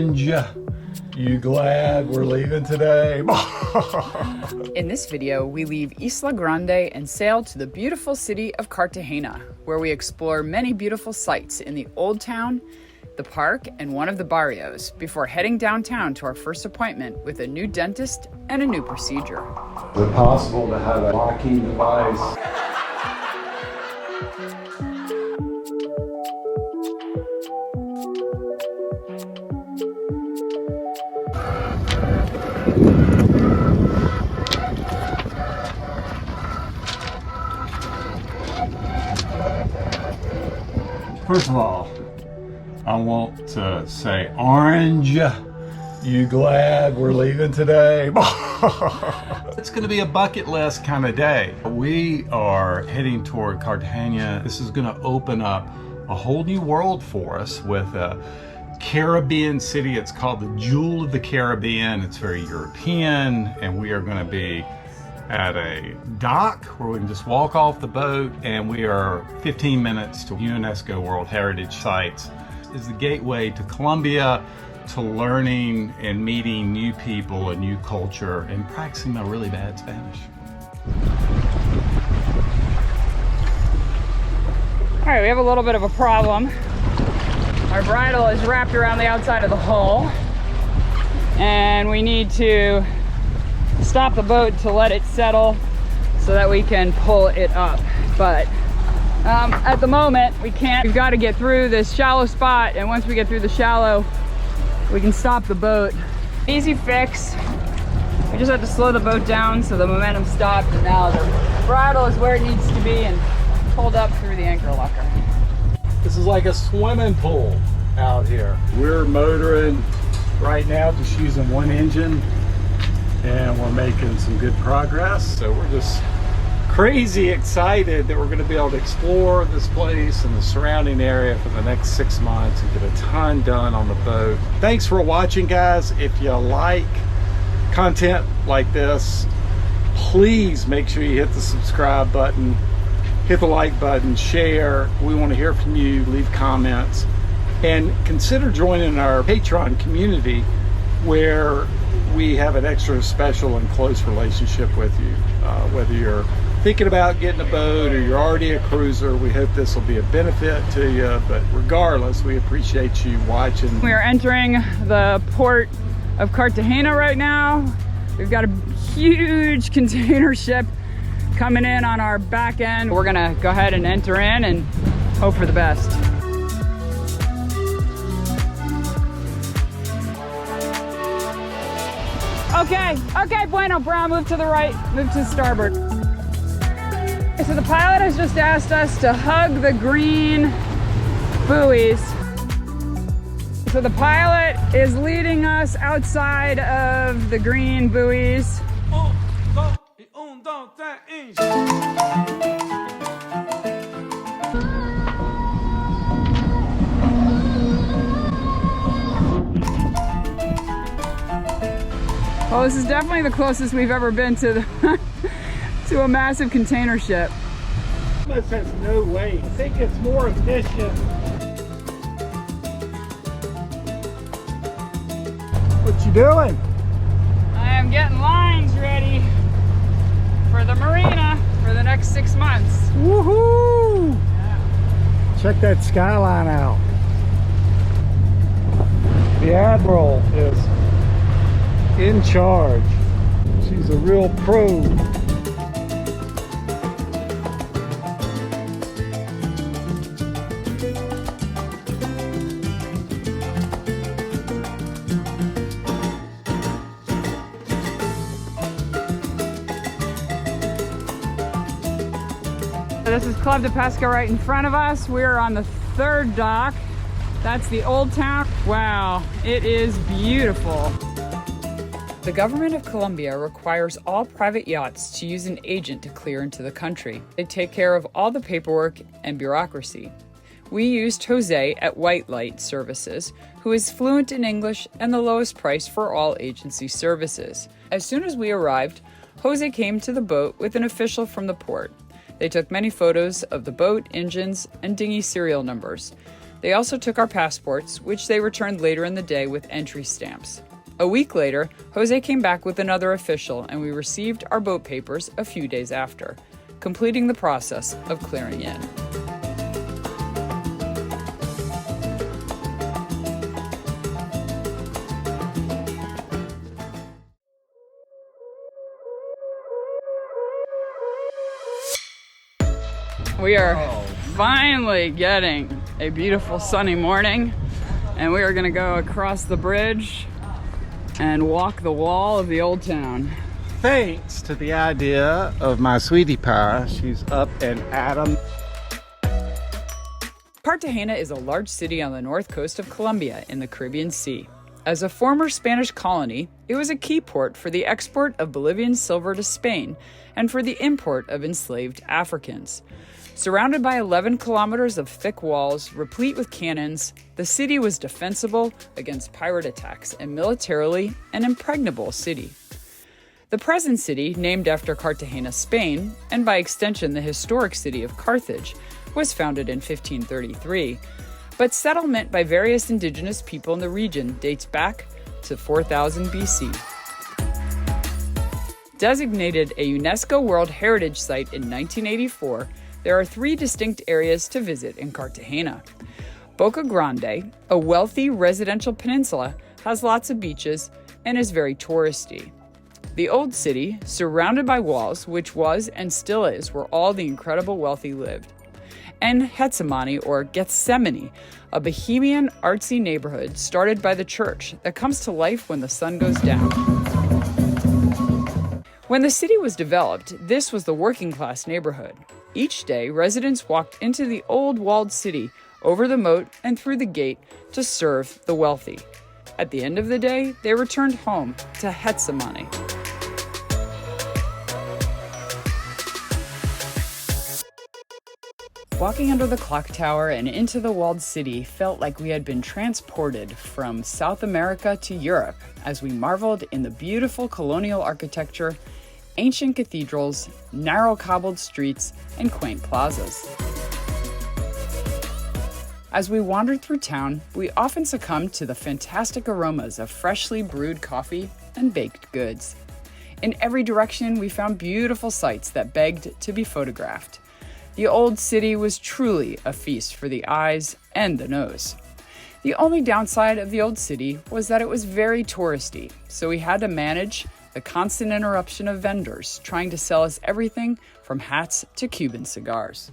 Orange, you glad we're leaving today? In this video, we leave Isla Grande and sail to the beautiful city of Cartagena, where we explore many beautiful sights in the old town, the park, and one of the barrios, before heading downtown to our first appointment with a new dentist and a new procedure. Is it possible to have a locking device? First of all, I want to say, Orange, you glad we're leaving today? It's going to be a bucket list kind of day. We are heading toward Cartagena. This is going to open up a whole new world for us with a Caribbean city. It's called the Jewel of the Caribbean. It's very European, and we are going to be at a dock where we can just walk off the boat, and we are 15 minutes to UNESCO World Heritage Sites. It's the gateway to Colombia, to learning and meeting new people, a new culture, and practicing my really bad Spanish. All right, we have a little bit of a problem. Our bridle is wrapped around the outside of the hull, and we need to stop the boat to let it settle so that we can pull it up. But at the moment we can't. We've got to get through this shallow spot, and once we get through the shallow, we can stop the boat. Easy fix. We just have to slow the boat down so the momentum stopped, and now the bridle is where it needs to be and pulled up through the anchor locker. This is like a swimming pool out here. We're motoring right now, just using one engine, and we're making some good progress. So we're just crazy excited that we're going to be able to explore this place and the surrounding area for the next 6 months and get a ton done on the boat. Thanks for watching, guys. If you like content like this, please make sure you hit the subscribe button, hit the like button, share. We want to hear from you. Leave comments, and consider joining our Patreon community, where we have an extra special and close relationship with you. Whether you're thinking about getting a boat or you're already a cruiser, we hope this will be a benefit to you. But regardless, we appreciate you watching. We are entering the port of Cartagena right now. We've got a huge container ship coming in on our back end. We're gonna go ahead and enter in and hope for the best. Okay, bueno, Brown, move to the right, move to starboard. So the pilot has just asked us to hug the green buoys. So the pilot is leading us outside of the green buoys. Well, this is definitely the closest we've ever been to the to a massive container ship. This has no weight. I think it's more efficient. What you doing? I am getting lines ready for the marina for the next 6 months. Woohoo! Yeah. Check that skyline out. The Admiral is in charge. She's a real pro. This is Club de Pesca right in front of us. We're on the 3rd dock. That's the old town. Wow, it is beautiful. The government of Colombia requires all private yachts to use an agent to clear into the country. They take care of all the paperwork and bureaucracy. We used Jose at White Light Services, who is fluent in English and the lowest price for all agency services. As soon as we arrived, Jose came to the boat with an official from the port. They took many photos of the boat, engines, and dinghy serial numbers. They also took our passports, which they returned later in the day with entry stamps. A week later, Jose came back with another official, and we received our boat papers a few days after, completing the process of clearing in. We are finally getting a beautiful sunny morning, and we are going to go across the bridge and walk the wall of the old town. Thanks to the idea of my sweetie pie, she's up and at 'em. Cartagena is a large city on the north coast of Colombia in the Caribbean Sea. As a former Spanish colony, it was a key port for the export of Bolivian silver to Spain and for the import of enslaved Africans. Surrounded by 11 kilometers of thick walls, replete with cannons, the city was defensible against pirate attacks and militarily an impregnable city. The present city, named after Cartagena, Spain, and by extension the historic city of Carthage, was founded in 1533, but settlement by various indigenous people in the region dates back to 4000 BC. Designated a UNESCO World Heritage Site in 1984, there are 3 distinct areas to visit in Cartagena. Boca Grande, a wealthy residential peninsula, has lots of beaches and is very touristy. The old city, surrounded by walls, which was and still is where all the incredible wealthy lived. And Gethsemane, or Gethsemane, a bohemian, artsy neighborhood started by the church that comes to life when the sun goes down. When the city was developed, this was the working class neighborhood. Each day, residents walked into the old walled city, over the moat and through the gate to serve the wealthy. At the end of the day, they returned home to Gethsemane. Walking under the clock tower and into the walled city felt like we had been transported from South America to Europe as we marveled in the beautiful colonial architecture, ancient cathedrals, narrow cobbled streets, and quaint plazas. As we wandered through town, we often succumbed to the fantastic aromas of freshly brewed coffee and baked goods. In every direction, we found beautiful sights that begged to be photographed. The old city was truly a feast for the eyes and the nose. The only downside of the old city was that it was very touristy, so we had to manage the constant interruption of vendors trying to sell us everything from hats to Cuban cigars.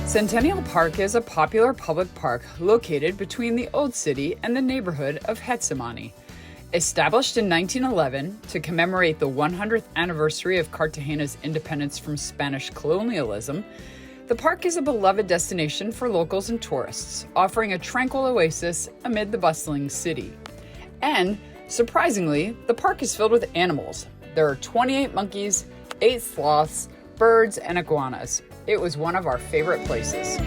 Centennial Park is a popular public park located between the old city and the neighborhood of Gethsemane. Established in 1911 to commemorate the 100th anniversary of Cartagena's independence from Spanish colonialism, the park is a beloved destination for locals and tourists, offering a tranquil oasis amid the bustling city. And, surprisingly, the park is filled with animals. There are 28 monkeys, 8 sloths, birds, and iguanas. It was one of our favorite places.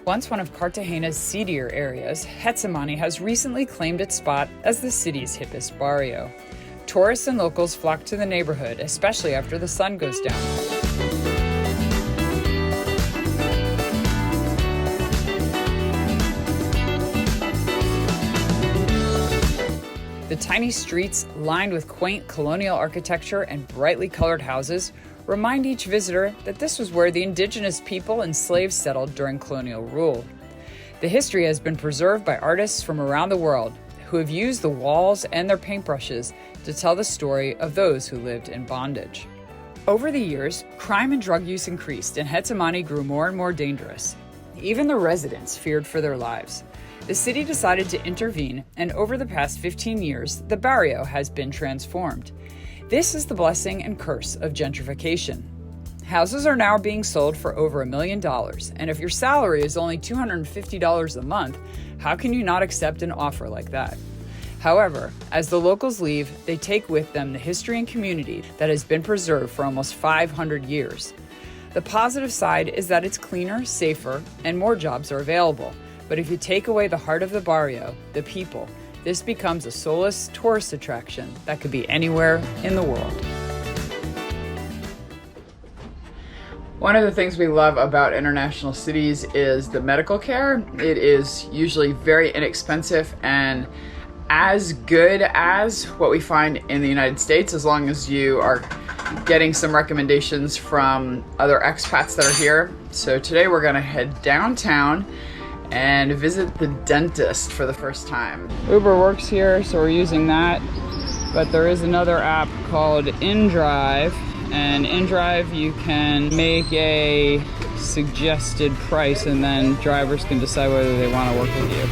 Once one of Cartagena's seedier areas, Gethsemane has recently claimed its spot as the city's hippest barrio. Tourists and locals flock to the neighborhood, especially after the sun goes down. The tiny streets, lined with quaint colonial architecture and brightly colored houses, remind each visitor that this was where the indigenous people and slaves settled during colonial rule. The history has been preserved by artists from around the world who have used the walls and their paintbrushes to tell the story of those who lived in bondage. Over the years, crime and drug use increased and Gethsemane grew more and more dangerous. Even the residents feared for their lives. The city decided to intervene, and over the past 15 years, the barrio has been transformed. This is the blessing and curse of gentrification. Houses are now being sold for over $1 million, and if your salary is only $250 a month, how can you not accept an offer like that? However, as the locals leave, they take with them the history and community that has been preserved for almost 500 years. The positive side is that it's cleaner, safer, and more jobs are available. But if you take away the heart of the barrio, the people, this becomes a soulless tourist attraction that could be anywhere in the world. One of the things we love about international cities is the medical care. It is usually very inexpensive and as good as what we find in the United States, as long as you are getting some recommendations from other expats that are here. So today we're gonna head downtown and visit the dentist for the first time. Uber works here, so we're using that. But there is another app called InDrive, and InDrive you can make a suggested price and then drivers can decide whether they want to work with you.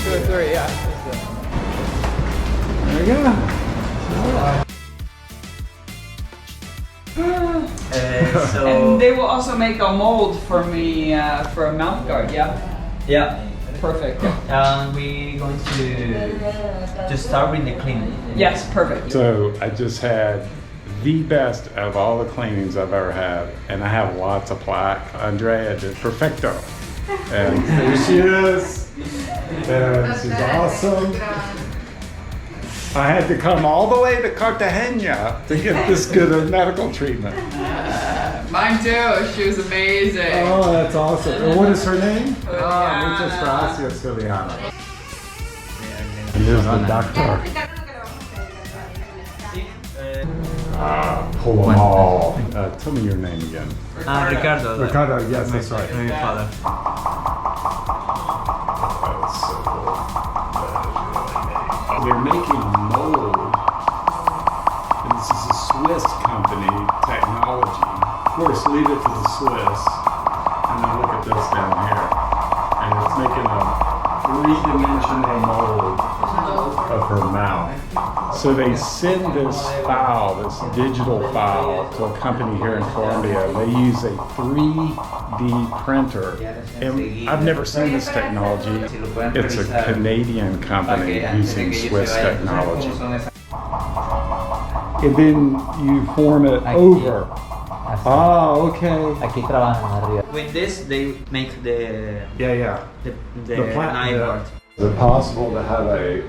2 or 3, yeah. There we go. And they will also make a mold for me for a mouth guard, yeah? Yeah. Perfect. We're going to start with the cleaning. Yes, perfect. So I just had the best of all the cleanings I've ever had, and I have lots of plaque. Andrea did perfecto. And here she is. And she's awesome. I had to come all the way to Cartagena to get this good of medical treatment. Mine too. She was amazing. Oh, that's awesome. And what is her name? Muchas gracias, Juliana. And here's the doctor. Pull them all. Tell me your name again. Ricardo. Ricardo, yes, that's right. My father. That's so cool. They're making a mold. And this is a Swiss company, technology. Of course, leave it to the Swiss. And then look at this down here. And it's making a 3-dimensional mold of her mouth. So they send this file, this digital file, to a company here in Colombia. They use a 3D printer. And I've never seen this technology. It's a Canadian company using Swiss technology. And then you form it over. Ah, okay. With this, they make the Yeah. the The knife part. Is it possible to have a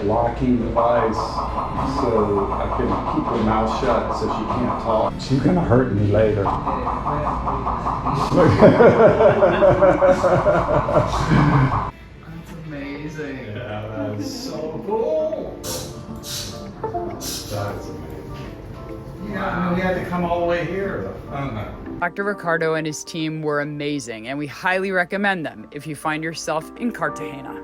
locking device so I can keep her mouth shut so she can't talk? She's gonna hurt me later. That's amazing. Yeah, that's so cool. That's amazing. Yeah, we had to come all the way here. I don't know. Dr. Ricardo and his team were amazing, and we highly recommend them if you find yourself in Cartagena.